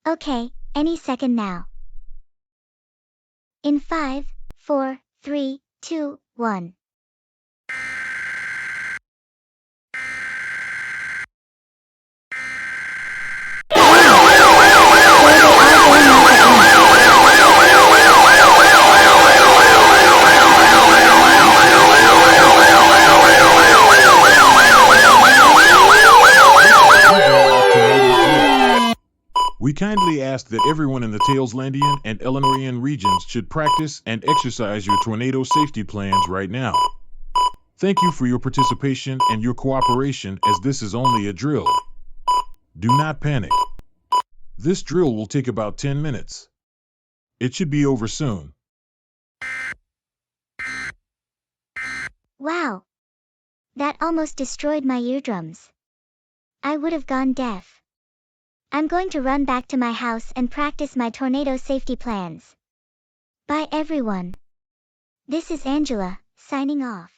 Okay, any second now. In 5, 4, 3, 2, 1. We kindly ask that everyone in the Tailslandian and Eleanorian regions should practice and exercise your tornado safety plans right now. Thank you for your participation and your cooperation, as this is only a drill. Do not panic. This drill will take about 10 minutes. It should be over soon. Wow! That almost destroyed my eardrums. I would have gone deaf. I'm going to run back to my house and practice my tornado safety plans. Bye everyone. This is Angela, signing off.